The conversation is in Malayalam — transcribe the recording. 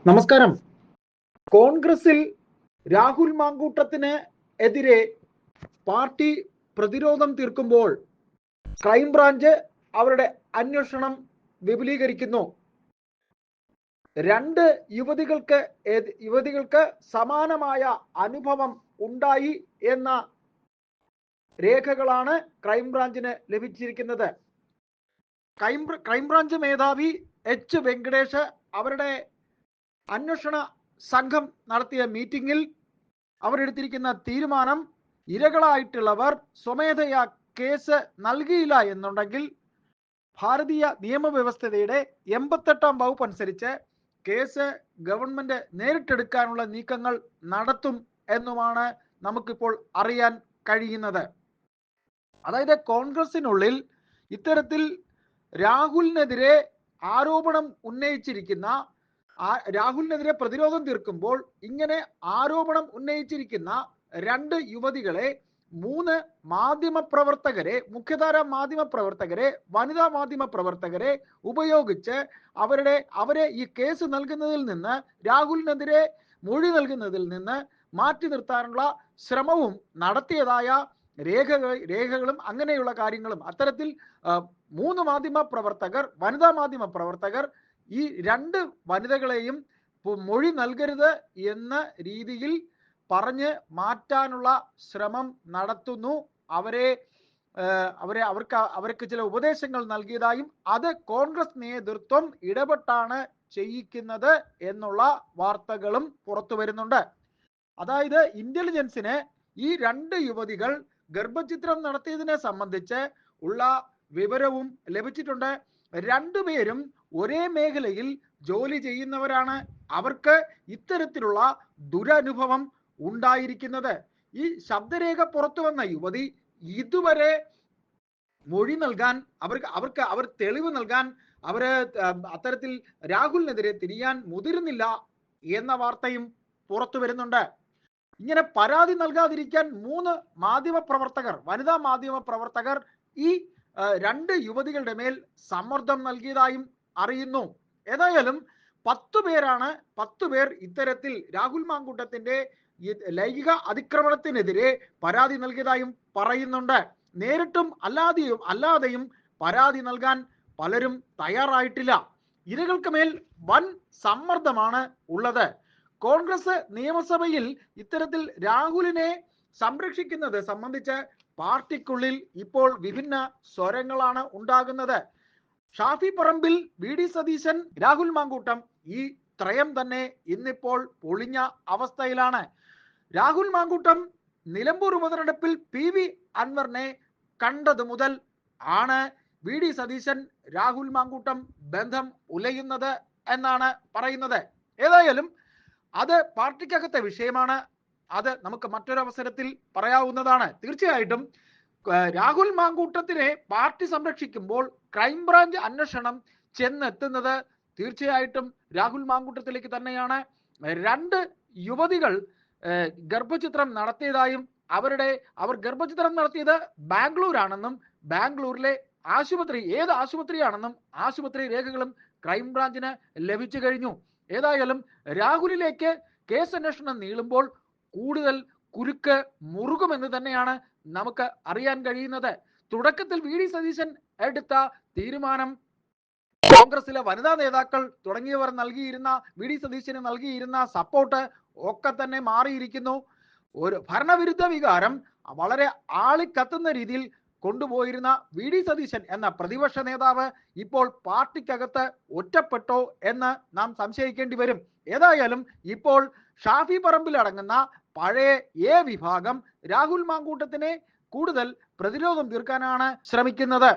നമസ്കാരം. കോൺഗ്രസിൽ രാഹുൽ മാങ്കൂട്ടത്തിന് എതിരെ പാർട്ടി പ്രതിരോധം തീർക്കുമ്പോൾ ക്രൈംബ്രാഞ്ച് അവരുടെ അന്വേഷണം വിപുലീകരിക്കുന്നു. രണ്ട് യുവതികൾക്ക് സമാനമായ അനുഭവം ഉണ്ടായി എന്ന രേഖകളാണ് ക്രൈംബ്രാഞ്ചിന് ലഭിച്ചിരിക്കുന്നത്. ക്രൈംബ്രാഞ്ച് മേധാവി എച്ച് വെങ്കടേഷ് അവരുടെ അന്വേഷണ സംഘം നടത്തിയ മീറ്റിംഗിൽ അവരെടുത്തിരിക്കുന്ന തീരുമാനം, ഇരകളായിട്ടുള്ളവർ സ്വമേധയാ കേസ് നൽകിയില്ല എന്നുണ്ടെങ്കിൽ ഭാരതീയ നിയമവ്യവസ്ഥയുടെ 88-ാം വകുപ്പ് അനുസരിച്ച് കേസ് ഗവൺമെന്റ് നേരിട്ടെടുക്കാനുള്ള നീക്കങ്ങൾ നടത്തും എന്നുമാണ് നമുക്കിപ്പോൾ അറിയാൻ കഴിയുന്നത്. അതായത് കോൺഗ്രസിനുള്ളിൽ ഇത്തരത്തിൽ രാഹുലിനെതിരെ ആരോപണം ഉന്നയിച്ചിരിക്കുന്ന രാഹുലിനെതിരെ പ്രതിരോധം തീർക്കുമ്പോൾ ഇങ്ങനെ ആരോപണം ഉന്നയിച്ചിരിക്കുന്ന രണ്ട് യുവതികളെ 3 മാധ്യമപ്രവർത്തകരെ, മുഖ്യധാര മാധ്യമപ്രവർത്തകരെ, വനിതാ മാധ്യമപ്രവർത്തകരെ ഉപയോഗിച്ച് അവരെ ഈ കേസ് നൽകുന്നതിൽ നിന്ന്, രാഹുലിനെതിരെ മൊഴി നൽകുന്നതിൽ നിന്ന് മാറ്റി നിർത്താനുള്ള ശ്രമവും നടത്തിയതായ രേഖകളും അങ്ങനെയുള്ള കാര്യങ്ങളും, അത്തരത്തിൽ 3 മാധ്യമപ്രവർത്തകർ, വനിതാ മാധ്യമപ്രവർത്തകർ ഈ 2 വനിതകളെയും മൊഴി നൽകരുത് എന്ന രീതിയിൽ പറഞ്ഞ് മാറ്റാനുള്ള ശ്രമം നടത്തുന്നു. അവർക്ക് ചില ഉപദേശങ്ങൾ നൽകിയതായും അത് കോൺഗ്രസ് നേതൃത്വം ഇടപെട്ടാണ് ചെയ്യിക്കുന്നത് എന്നുള്ള വാർത്തകളും പുറത്തു വരുന്നുണ്ട്. അതായത് ഇന്റലിജൻസിന് ഈ 2 യുവതികൾ ഗർഭചിത്രം നടത്തിയതിനെ സംബന്ധിച്ച് ഉള്ള വിവരവും ലഭിച്ചിട്ടുണ്ട്. 2 പേരും ഒരേ മേഖലയിൽ ജോലി ചെയ്യുന്നവരാണ്. അവർക്ക് ഇത്തരത്തിലുള്ള ദുരനുഭവം ഉണ്ടായിരിക്കുന്നത്. ഈ ശബ്ദരേഖ പുറത്തു വന്ന യുവതി ഇതുവരെ മൊഴി നൽകാൻ അവർ തെളിവ് നൽകാൻ അത്തരത്തിൽ രാഹുലിനെതിരെ തിരിയാൻ മുതിരുന്നില്ല എന്ന വാർത്തയും പുറത്തു വരുന്നുണ്ട്. ഇങ്ങനെ പരാതി നൽകാതിരിക്കാൻ 3 മാധ്യമപ്രവർത്തകർ, വനിതാ മാധ്യമപ്രവർത്തകർ ഈ 2 യുവതികളുടെ മേൽ സമ്മർദ്ദം നൽകിയതായും അറിയുന്നു. ഏതായാലും 10 പേർ ഇത്തരത്തിൽ രാഹുൽ മാങ്കൂട്ടത്തിന്റെ ലൈംഗിക അതിക്രമണത്തിനെതിരെ പരാതി നൽകിയതായും പറയുന്നുണ്ട്. നേരിട്ടും അല്ലാതെയും പരാതി നൽകാൻ പലരും തയ്യാറായിട്ടില്ല. ഇരകൾക്ക് മേൽ വൻ സമ്മർദ്ദമാണ് ഉള്ളത്. കോൺഗ്രസ് നിയമസഭയിൽ ഇത്തരത്തിൽ രാഹുലിനെ സംരക്ഷിക്കുന്നത് സംബന്ധിച്ച് പാർട്ടിക്കുള്ളിൽ ഇപ്പോൾ വിഭിന്ന സ്വരങ്ങളാണ് ഉണ്ടാകുന്നത്. ഷാഫി പറമ്പിൽ, വി.ഡി. സതീശൻ, രാഹുൽ മാങ്കൂട്ടം ഈ ത്രയം തന്നെ ഇന്നിപ്പോൾ പൊളിഞ്ഞ അവസ്ഥയിലാണ്. രാഹുൽ മാങ്കൂട്ടം നിലമ്പൂർ ഉപതെരഞ്ഞെടുപ്പിൽ പി.വി. അൻവറിനെ കണ്ടത് മുതൽ ആണ് വി.ഡി. സതീശൻ രാഹുൽ മാങ്കൂട്ടം ബന്ധം ഉലയുന്നത് എന്നാണ് പറയുന്നത്. ഏതായാലും അത് പാർട്ടിക്കകത്തെ വിഷയമാണ്. അത് നമുക്ക് മറ്റൊരു അവസരത്തിൽ പറയാവുന്നതാണ്. തീർച്ചയായിട്ടും രാഹുൽ മാങ്കൂട്ടത്തിനെ പാർട്ടി സംരക്ഷിക്കുമ്പോൾ ക്രൈംബ്രാഞ്ച് അന്വേഷണം ചെന്നെത്തുന്നത് തീർച്ചയായിട്ടും രാഹുൽ മാങ്കൂട്ടത്തിലേക്ക് തന്നെയാണ്. 2 യുവതികൾ ഗർഭചിത്രം നടത്തിയതായും അവർ ഗർഭചിത്രം നടത്തിയത് ബാംഗ്ലൂരാണെന്നും ബാംഗ്ലൂരിലെ ഏത് ആശുപത്രിയാണെന്നും ആശുപത്രി രേഖകളും ക്രൈംബ്രാഞ്ചിന് ലഭിച്ചു കഴിഞ്ഞു. ഏതായാലും രാഹുലിലേക്ക് കേസ് അന്വേഷണം നീളുമ്പോൾ കൂടുതൽ കുരുക്ക് മുറുകുമെന്ന് തന്നെയാണ് നമുക്ക് അറിയാൻ കഴിയുന്നത്. തുടക്കത്തിൽ വി.ഡി. സതീശൻ എടുത്ത തീരുമാനം, കോൺഗ്രസിലെ വനിതാ നേതാക്കൾ തുടങ്ങിയവർ വി.ഡി. സതീശന് നൽകിയിരുന്ന സപ്പോർട്ട് ഒക്കെ തന്നെ മാറിയിരിക്കുന്നു. ഒരു ഭരണവിരുദ്ധ വികാരം വളരെ ആളിക്കത്തുന്ന രീതിയിൽ കൊണ്ടുപോയിരുന്ന വി.ഡി. സതീശൻ എന്ന പ്രതിപക്ഷ നേതാവ് ഇപ്പോൾ പാർട്ടിക്കകത്ത് ഒറ്റപ്പെട്ടോ എന്ന് നാം സംശയിക്കേണ്ടി വരും. ഏതായാലും ഇപ്പോൾ ഷാഫി പറമ്പിൽ അടങ്ങുന്ന പഴയ വിഭാഗം രാഹുൽ മാങ്കൂട്ടത്തിനെ കൂടുതൽ പ്രതിരോധം തീർക്കാനാണ് ശ്രമിക്കുന്നത്.